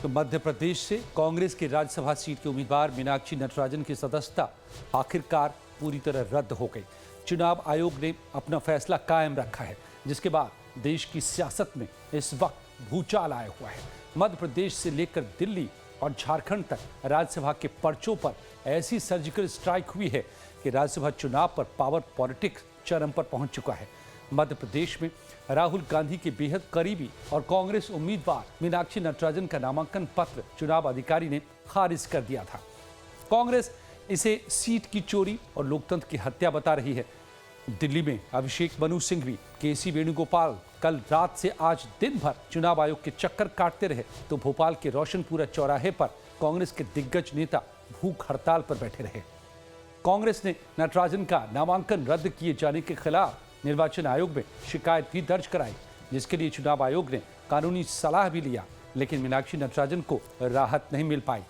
तो मध्य प्रदेश से कांग्रेस की राज्यसभा सीट के उम्मीदवार मीनाक्षी नटराजन की सदस्यता आखिरकार पूरी तरह रद्द हो गई। चुनाव आयोग ने अपना फैसला कायम रखा है, जिसके बाद देश की सियासत में इस वक्त भूचाल आया हुआ है। मध्य प्रदेश से लेकर दिल्ली और झारखंड तक राज्यसभा के पर्चों पर ऐसी सर्जिकल स्ट्राइक हुई है कि राज्यसभा चुनाव पर पावर पॉलिटिक्स चरम पर पहुंच चुका है। मध्य प्रदेश में राहुल गांधी के बेहद करीबी और कांग्रेस उम्मीदवार मीनाक्षी नटराजन का नामांकन पत्र चुनाव अधिकारी ने खारिज कर दिया था। कांग्रेस इसे सीट की चोरी और लोकतंत्र की हत्या बता रही है। दिल्ली में अभिषेक मनु सिंघवी, केसी वेणुगोपाल कल रात से आज दिन भर चुनाव आयोग के चक्कर काटते रहे, तो भोपाल के रोशनपुरा चौराहे पर कांग्रेस के दिग्गज नेता भूख हड़ताल पर बैठे रहे। कांग्रेस ने नटराजन का नामांकन रद्द किए जाने के खिलाफ निर्वाचन आयोग में शिकायत भी दर्ज कराई, जिसके लिए चुनाव आयोग ने कानूनी सलाह भी लिया, लेकिन मीनाक्षी नटराजन को राहत नहीं मिल पाई।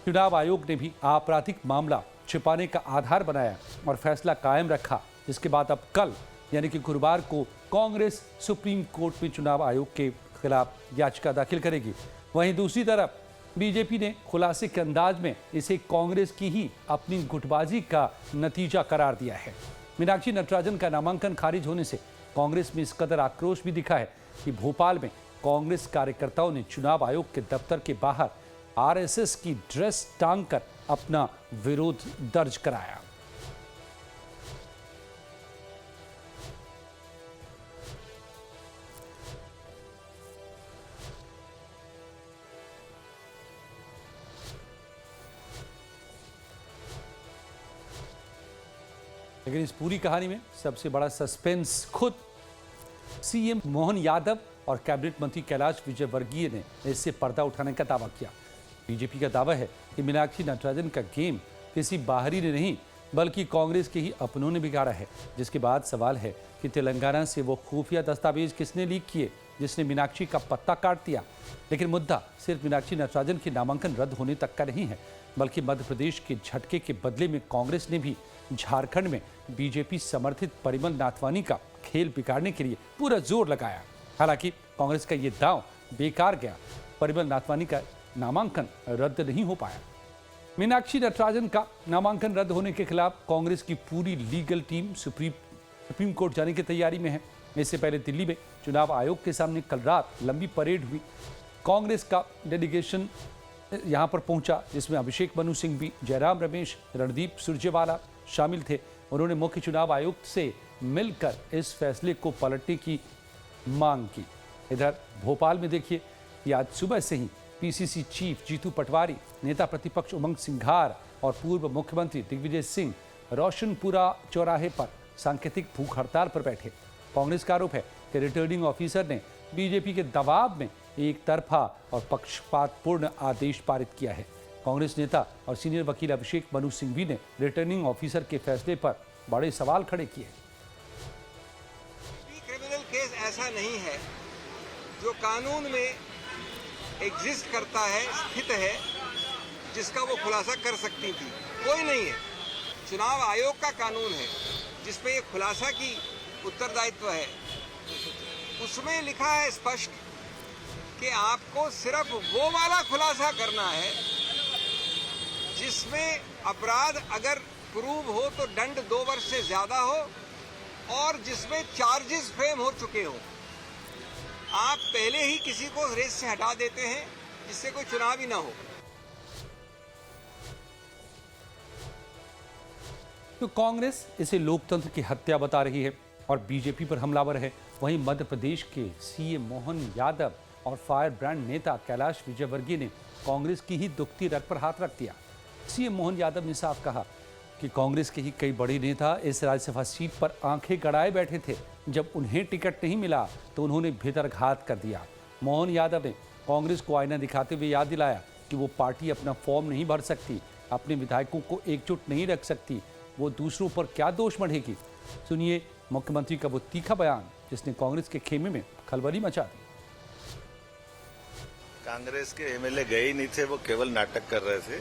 चुनाव आयोग ने भी आपराधिक मामला छिपाने का आधार बनाया और फैसला कायम रखा, जिसके बाद अब कल यानी कि गुरुवार को कांग्रेस सुप्रीम कोर्ट में चुनाव आयोग के खिलाफ याचिका दाखिल करेगी। वहीं दूसरी तरफ बीजेपी ने खुलासे के अंदाज में इसे कांग्रेस की ही अपनी गुटबाजी का नतीजा करार दिया है। मीनाक्षी नटराजन का नामांकन खारिज होने से कांग्रेस में इस कदर आक्रोश भी दिखा है कि भोपाल में कांग्रेस कार्यकर्ताओं ने चुनाव आयोग के दफ्तर के बाहर आरएसएस की ड्रेस टांगकर अपना विरोध दर्ज कराया। लेकिन इस पूरी कहानी में सबसे बड़ा सस्पेंस खुद सीएम मोहन यादव और कैबिनेट मंत्री कैलाश विजयवर्गीय ने इससे पर्दा उठाने का दावा किया। बीजेपी का दावा है कि मीनाक्षी नटराजन का गेम किसी बाहरी ने नहीं बल्कि कांग्रेस के ही अपनों ने बिगाड़ा है, जिसके बाद सवाल है कि तेलंगाना से वो खुफिया दस्तावेज किसने लीक किए जिसने मीनाक्षी का पत्ता काट दिया। लेकिन मुद्दा सिर्फ मीनाक्षी नटराजन के नामांकन रद्द होने तक का नहीं है, बल्कि मध्य प्रदेश के झटके के बदले में कांग्रेस ने भी झारखंड में बीजेपी समर्थित परिमल नाथवानी का खेल बिगाड़ने के लिए पूरा जोर लगाया। हालांकि कांग्रेस का ये दांव बेकार गया, परिमल नाथवानी का नामांकन रद्द नहीं हो पाया। मीनाक्षी नटराजन का नामांकन रद्द होने के खिलाफ कांग्रेस की पूरी लीगल टीम सुप्रीम कोर्ट जाने की तैयारी में है। इससे पहले दिल्ली में चुनाव आयोग के सामने कल रात लंबी परेड हुई। कांग्रेस का डेलीगेशन यहां पर पहुंचा, जिसमें अभिषेक मनु सिंघवी, जयराम रमेश, रणदीप सुरजेवाला शामिल थे। उन्होंने मुख्य चुनाव आयुक्त से मिलकर इस फैसले को पलटने की मांग की। इधर भोपाल में देखिए कि आज सुबह से ही पीसीसी चीफ जीतू पटवारी, नेता प्रतिपक्ष उमंग सिंघार और पूर्व मुख्यमंत्री दिग्विजय सिंह रोशनपुरा चौराहे पर सांकेतिक भूख हड़ताल पर बैठे। कांग्रेस का आरोप है कि रिटर्निंग ऑफिसर ने बीजेपी के दबाव में एक तरफा और पक्षपातपूर्ण आदेश पारित किया है। कांग्रेस नेता और सीनियर वकील अभिषेक मनु सिंघवी ने रिटर्निंग ऑफिसर के फैसले पर बड़े सवाल खड़े किए। क्रिमिनल केस ऐसा नहीं है जो कानून में एग्जिस्ट करता है, स्थित है, जिसका वो खुलासा कर सकती थी, कोई नहीं है। चुनाव आयोग का कानून है जिसमें ये खुलासा की उत्तरदायित्व है। उसमें लिखा है स्पष्ट कि आपको सिर्फ वो वाला खुलासा करना है जिसमें अपराध अगर प्रूव हो तो दंड 2 वर्ष से ज्यादा हो और जिसमें चार्जेस फ्रेम हो चुके हो। आप पहले ही किसी को रेस से हटा देते हैं जिससे कोई चुनाव ही ना हो। तो कांग्रेस इसे लोकतंत्र की हत्या बता रही है और बीजेपी पर हमलावर है। वहीं मध्य प्रदेश के सीएम मोहन यादव और फायर ब्रांड नेता कैलाश विजयवर्गीय ने कांग्रेस की ही दुखती रग पर हाथ रख दिया। सीएम मोहन यादव ने साफ कहा कि कांग्रेस के ही कई बड़े नेता इस राज्यसभा सीट पर आंखें गड़ाए बैठे थे। जब उन्हें टिकट नहीं मिला तो उन्होंने भीतरघात कर दिया। मोहन यादव ने कांग्रेस को आईना दिखाते हुए याद दिलाया कि वो पार्टी अपना फॉर्म नहीं भर सकती, अपने विधायकों को एकजुट नहीं रख सकती, वो दूसरों पर क्या दोष मढ़ेगी। सुनिए मुख्यमंत्री का वो तीखा बयान जिसने कांग्रेस के खेमे में खलबली मचा दी। कांग्रेस के एमएलए गए ही नहीं थे, वो केवल नाटक कर रहे थे।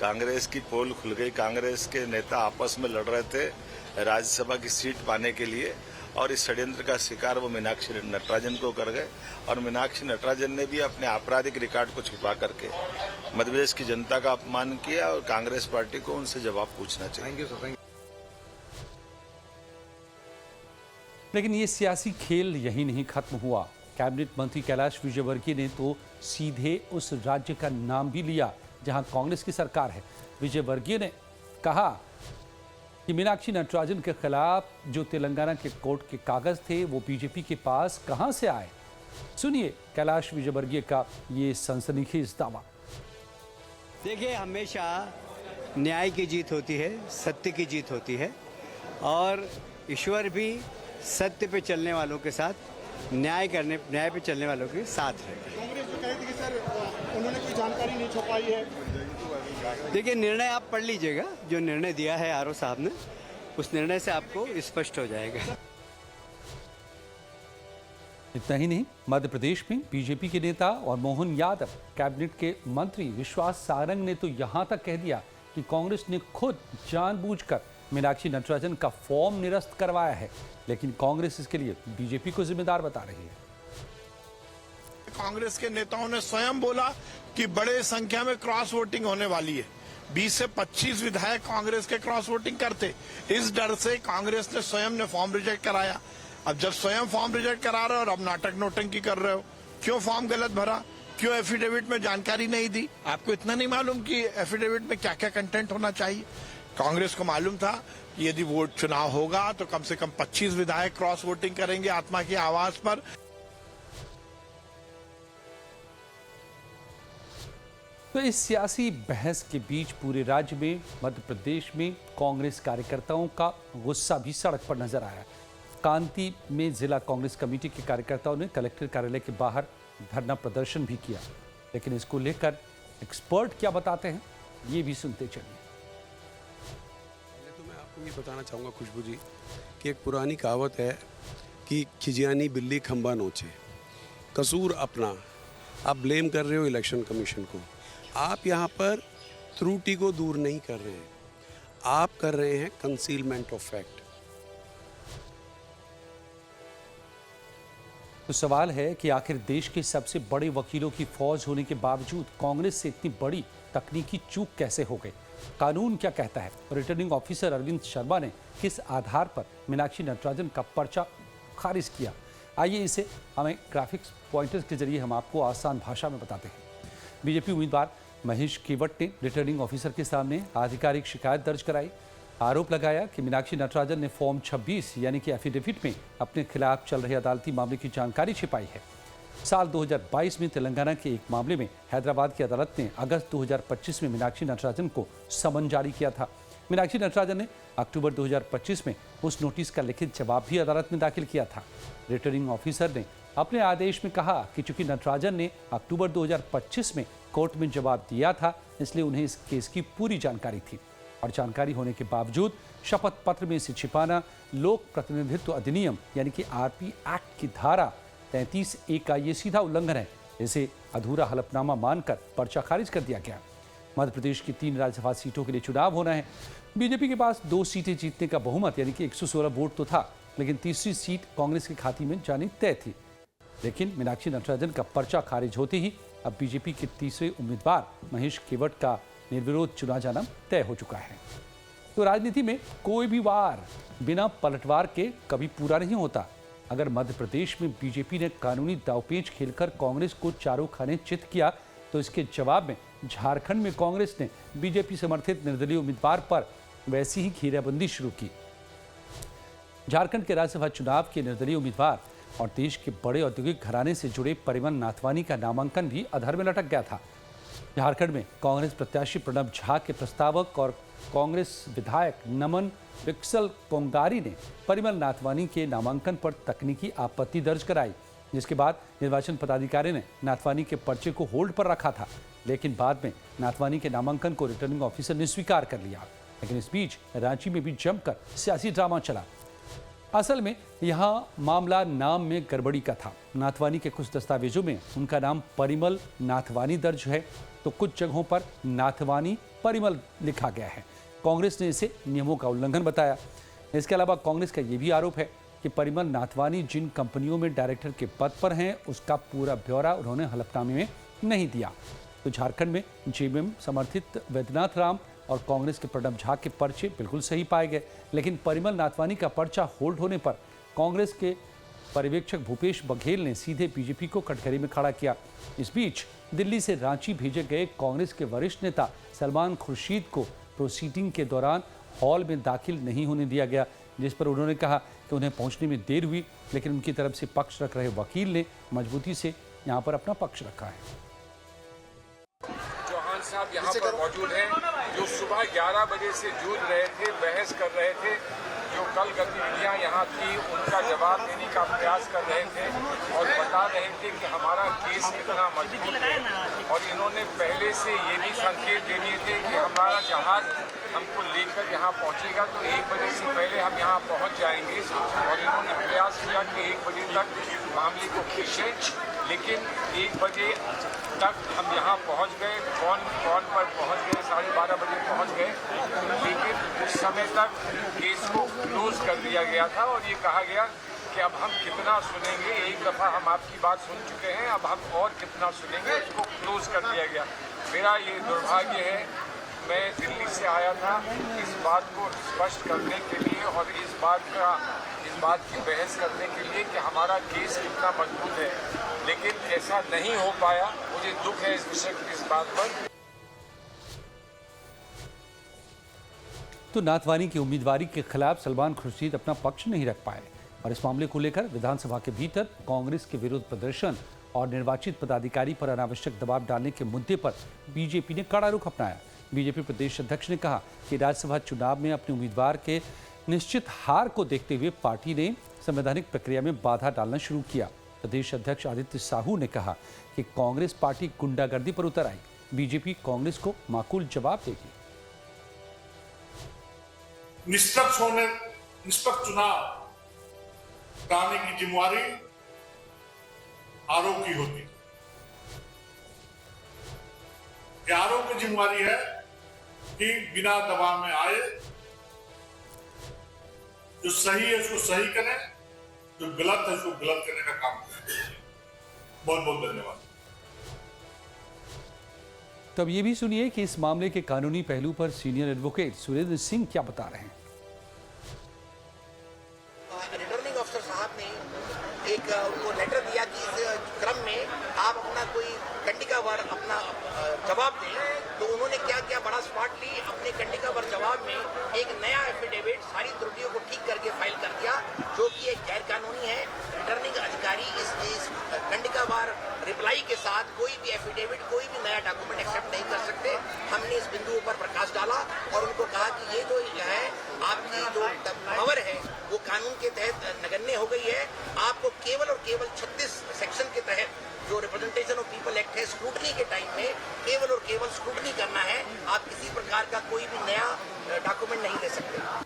कांग्रेस की पोल खुल गई, कांग्रेस के नेता आपस में लड़ रहे थे राज्यसभा की सीट पाने के लिए और इस षड्यंत्र का शिकार वो मीनाक्षी नटराजन को कर गए और मीनाक्षी नटराजन ने भी अपने आपराधिक रिकॉर्ड को छुपा करके मध्य प्रदेश की जनता का अपमान किया और कांग्रेस पार्टी को उनसे जवाब पूछना चाहिए। लेकिन ये सियासी खेल यही नहीं खत्म हुआ। कैबिनेट मंत्री कैलाश विजयवर्गीय ने तो सीधे उस राज्य का नाम भी लिया जहां कांग्रेस की सरकार है। विजयवर्गीय ने कहा कि मीनाक्षी नटराजन के खिलाफ जो तेलंगाना के कोर्ट के कागज थे वो बीजेपी के पास कहां से आए। सुनिए कैलाश विजयवर्गीय का ये सनसनीखेज दावा। देखिए, हमेशा न्याय की जीत होती है, सत्य की जीत होती है और ईश्वर भी सत्य पे चलने वालों के साथ, न्याय पे चलने वालों के साथ है। कांग्रेस तो कह रही थी कि सर उन्होंने कोई जानकारी नहीं छुपाई है। देखिए, निर्णय आप पढ़ लीजिएगा, जो निर्णय दिया है आरओ साहब ने, उस निर्णय से आपको स्पष्ट हो जाएगा। इतना ही नहीं, मध्य प्रदेश में बीजेपी के नेता और मोहन यादव कैबिनेट के मंत्री विश्वास सारंग ने तो यहां तक कह दिया कि कांग्रेस ने खुद जानबूझकर मीनाक्षी नटराजन का फॉर्म निरस्त करवाया है, लेकिन कांग्रेस इसके लिए बीजेपी को जिम्मेदार बता रही है। कांग्रेस के नेताओं ने स्वयं बोला कि बड़े संख्या में क्रॉस वोटिंग होने वाली है। 20 से 25 विधायक कांग्रेस के क्रॉस वोटिंग करते, इस डर से कांग्रेस ने स्वयं ने फॉर्म रिजेक्ट कराया। अब जब स्वयं फॉर्म रिजेक्ट करा रहे हो और अब नाटक नोटंकी कर रहे हो, क्यों फॉर्म गलत भरा, क्यों एफिडेविट में जानकारी नहीं दी? आपको इतना नहीं मालूम कि एफिडेविट में क्या क्या कंटेंट होना चाहिए? कांग्रेस को मालूम था कि यदि वोट चुनाव होगा तो कम से कम 25 विधायक क्रॉस वोटिंग करेंगे आत्मा की आवाज पर। तो इस सियासी बहस के बीच पूरे राज्य में, मध्य प्रदेश में कांग्रेस कार्यकर्ताओं का गुस्सा भी सड़क पर नजर आया। कांती में जिला कांग्रेस कमेटी के कार्यकर्ताओं ने कलेक्टर कार्यालय के बाहर धरना प्रदर्शन भी किया, लेकिन इसको लेकर एक्सपर्ट क्या बताते हैं ये भी सुनते चलिए। तो मैं आपको ये बताना चाहूँगा खुशबू जी कि एक पुरानी कहावत है कि खिजियानी बिल्ली खंबा नोचे। कसूर अपना, आप ब्लेम कर रहे हो इलेक्शन कमीशन को। आप यहाँ पर त्रुटि को दूर नहीं कर रहे हैं, आप कर रहे हैं कंसीलमेंट ऑफ फैक्ट। तो सवाल है कि आखिर देश के सबसे बड़े वकीलों की फौज होने के बावजूद कांग्रेस से इतनी बड़ी तकनीकी चूक कैसे हो गई? कानून क्या कहता है? रिटर्निंग ऑफिसर अरविंद शर्मा ने किस आधार पर मीनाक्षी नटराजन का पर्चा खारिज किया? आइए इसे हमें ग्राफिक्स पॉइंटर्स के जरिए हम आपको आसान भाषा में बताते हैं। बीजेपी उम्मीदवार महेश केवट ने रिटर्निंग ऑफिसर के सामने आधिकारिक शिकायत दर्ज कराई। आरोप लगाया कि मीनाक्षी नटराजन ने फॉर्म 26 यानी कि एफिडेविट में अपने खिलाफ चल रहे अदालती मामले की जानकारी छिपाई है। साल 2022 में तेलंगाना के एक मामले में हैदराबाद की अदालत ने अगस्त 2025 में मीनाक्षी नटराजन को समन जारी किया था। मीनाक्षी नटराजन ने अक्टूबर 2025 में उस नोटिस का लिखित जवाब भी अदालत में दाखिल किया था। रिटर्निंग ऑफिसर ने अपने आदेश में कहा कि चूंकि नटराजन ने अक्टूबर 2025 में कोर्ट में जवाब दिया था, इसलिए उन्हें इस केस की पूरी जानकारी थी और जानकारी होने के बावजूद शपथ पत्र में इसे छिपाना लोक प्रतिनिधित्व अधिनियम यानी कि आरपी एक्ट की धारा 33A का ये सीधा उल्लंघन है। इसे अधूरा हलफनामा मानकर पर्चा खारिज कर दिया गया। मध्य प्रदेश की 3 राज्यसभा सीटों के लिए चुनाव होना है। बीजेपी के पास 2 सीटें जीतने का बहुमत यानी कि 116 वोट तो था, लेकिन तीसरी सीट कांग्रेस के खाते में जानी तय थी। लेकिन मीनाक्षी नटराजन का पर्चा खारिज होते ही अब बीजेपी के तीसरे उम्मीदवार महेश केवट का निर्विरोध चुना जाना तय हो चुका है। तो राजनीति में कोई भी वार बिना पलटवार के कभी पूरा नहीं होता। अगर मध्य प्रदेश में बीजेपी ने कानूनी दांवपेच खेलकर कांग्रेस को चारों खाने चित किया, तो इसके जवाब में झारखंड में कांग्रेस ने बीजेपी समर्थित निर्दलीय उम्मीदवार पर वैसी ही घेराबंदी शुरू की। झारखंड के राज्यसभा चुनाव के निर्दलीय उम्मीदवार और देश के बड़े औद्योगिक घराने से जुड़े परिमल नाथवानी का नामांकन भी अधर में लटक गया था। झारखंड में कांग्रेस प्रत्याशी प्रणब झा के प्रस्तावक और कांग्रेस विधायक नमन विक्सल कोंगारी ने परिमल नाथवानी के नामांकन पर तकनीकी आपत्ति दर्ज कराई, जिसके बाद निर्वाचन पदाधिकारी ने नाथवानी के पर्चे को होल्ड पर रखा था, लेकिन बाद में नाथवानी के नामांकन को रिटर्निंग ऑफिसर ने स्वीकार कर लिया। लेकिन इस बीच रांची में भी जमकर सियासी ड्रामा चला। असल में यहाँ मामला नाम में गड़बड़ी का था। नाथवानी के कुछ दस्तावेजों में उनका नाम परिमल नाथवानी दर्ज है, तो कुछ जगहों पर नाथवानी परिमल लिखा गया है। कांग्रेस ने इसे नियमों का उल्लंघन बताया। इसके अलावा कांग्रेस का यह भी आरोप है कि परिमल नाथवानी जिन कंपनियों में डायरेक्टर के पद पर हैं उसका पूरा ब्यौरा उन्होंने हलफनामे में नहीं दिया। तो झारखंड में जेएमएम समर्थित वैद्यनाथ राम और कांग्रेस के प्रणब झा के पर्चे बिल्कुल सही पाए गए, लेकिन परिमल नाथवानी का पर्चा होल्ड होने पर कांग्रेस के पर्यवेक्षक भूपेश बघेल ने सीधे बीजेपी को कटघरे में खड़ा किया। इस बीच दिल्ली से रांची भेजे गए कांग्रेस के वरिष्ठ नेता सलमान खुर्शीद को प्रोसीडिंग के दौरान हॉल में दाखिल नहीं होने दिया गया, जिस पर उन्होंने कहा कि उन्हें पहुंचने में देर हुई, लेकिन उनकी तरफ से पक्ष रख रहे वकील ने मजबूती से यहां पर अपना पक्ष रखा है। चौहान साहब यहाँ पर मौजूद हैं, जो सुबह 11 बजे से जूझ रहे थे, बहस कर रहे थे। जो कल गतिविधियाँ यहाँ थी उनका जवाब देने का प्रयास कर रहे थे और बता रहे थे कि हमारा केस कितना मजबूत है। और इन्होंने पहले से ये भी संकेत दे दिए थे कि हमारा जहाज हमको लेकर यहाँ पहुँचेगा तो 1 बजे से पहले हम यहाँ पहुँच जाएंगे। और इन्होंने प्रयास किया कि 1 बजे तक मामले को खींचें, लेकिन 1 बजे तक हम यहाँ पहुँच गए, कॉल पर पहुँच गए, 12:30 बजे पहुँच गए, लेकिन उस समय तक केस को क्लोज कर दिया गया था और ये कहा गया कि अब हम कितना सुनेंगे, एक दफ़ा हम आपकी बात सुन चुके हैं, अब हम और कितना सुनेंगे, उसको क्लोज कर दिया गया। मेरा ये दुर्भाग्य है, मैं दिल्ली से आया था इस बात को स्पष्ट करने के लिए और इस बात की बहस करने के लिए कि हमारा केस कितना मजबूत है, लेकिन ऐसा नहीं हो पाया। मुझे दुख है इस बात पर। तो नाथवानी की उम्मीदवारी के खिलाफ सलमान खुर्शीद अपना पक्ष नहीं रख पाए और इस मामले को लेकर विधानसभा के भीतर कांग्रेस के विरोध प्रदर्शन और निर्वाचित पदाधिकारी पर अनावश्यक दबाव डालने के मुद्दे पर बीजेपी ने कड़ा रुख अपनाया। बीजेपी प्रदेश अध्यक्ष ने कहा कि राज्यसभा चुनाव में अपने उम्मीदवार के निश्चित हार को देखते हुए पार्टी ने संवैधानिक प्रक्रिया में बाधा डालना शुरू किया। प्रदेश अध्यक्ष आदित्य साहू ने कहा कि कांग्रेस पार्टी गुंडागर्दी पर उतर आई, बीजेपी कांग्रेस को माकूल जवाब देगी। निष्पक्ष चुनाव कराने की जिम्मेवारी आरोप की होती है। आरोप की जिम्मेवारी है कि बिना दबाव में आए, जो सही है उसको सही करें, जो गलत है उसको गलत करने का काम करें। बहुत बहुत धन्यवाद। तब ये भी सुनिए कि इस मामले के कानूनी पहलू पर सीनियर एडवोकेट सुरेंद्र सिंह क्या बता रहे हैं। रिटर्निंग ऑफिसर साहब ने एक उनको लेटर दिया कि इस क्रम में आप अपना कोई कंडिकावार अपना जवाब दें, तो उन्होंने क्या किया, बड़ा स्मार्टली अपने कंडिकावार जवाब में एक नया एफिडेविट सारी त्रुटियों को ठीक करके फाइल कर दिया, जो कि एक गैर कानूनी है। रिटर्निंग अधिकारी इस कंडिकावार रिप्लाई के साथ कोई भी एफिडेविट, कोई भी नया डॉक्यूमेंट एक्सेप्ट नहीं कर सकते। हमने इस बिंदुओं पर प्रकाश डाला और उनको कहा कि ये जो है आपकी जो पावर है वो कानून के तहत नगण्य हो गई है। आपको केवल और केवल 36 सेक्शन के तहत जो रिप्रेजेंटेशन ऑफ पीपल एक्ट है, स्क्रूटनी के टाइम में केवल और केवल स्क्रूटनी करना है। आप किसी प्रकार का कोई भी नया डॉक्यूमेंट नहीं ले सकते।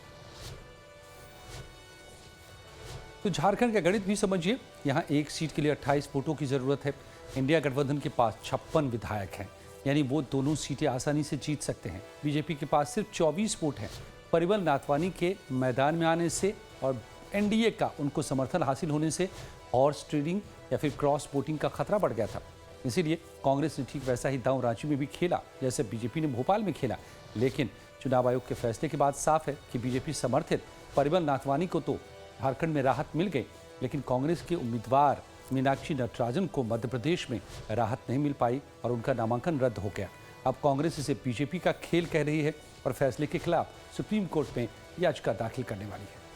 तो झारखंड का गणित भी समझिए, यहाँ एक सीट के लिए 28 वोटों की जरूरत है। इंडिया गठबंधन के पास 56 विधायक हैं, यानी वो दोनों सीटें आसानी से जीत सकते हैं। बीजेपी के पास सिर्फ 24 वोट हैं। परिमल नाथवानी के मैदान में आने से और एनडीए का उनको समर्थन हासिल होने से हॉर्स ट्रेडिंग या फिर क्रॉस वोटिंग का खतरा बढ़ गया था। इसीलिए कांग्रेस ने ठीक वैसा ही दांव रांची में भी खेला जैसे बीजेपी ने भोपाल में खेला। लेकिन चुनाव आयोग के फैसले के बाद साफ है कि बीजेपी समर्थित परिमल नाथवानी को तो झारखंड में राहत मिल गई, लेकिन कांग्रेस के उम्मीदवार मीनाक्षी नटराजन को मध्य प्रदेश में राहत नहीं मिल पाई और उनका नामांकन रद्द हो गया। अब कांग्रेस इसे बीजेपी का खेल कह रही है और फैसले के खिलाफ सुप्रीम कोर्ट में याचिका दाखिल करने वाली है।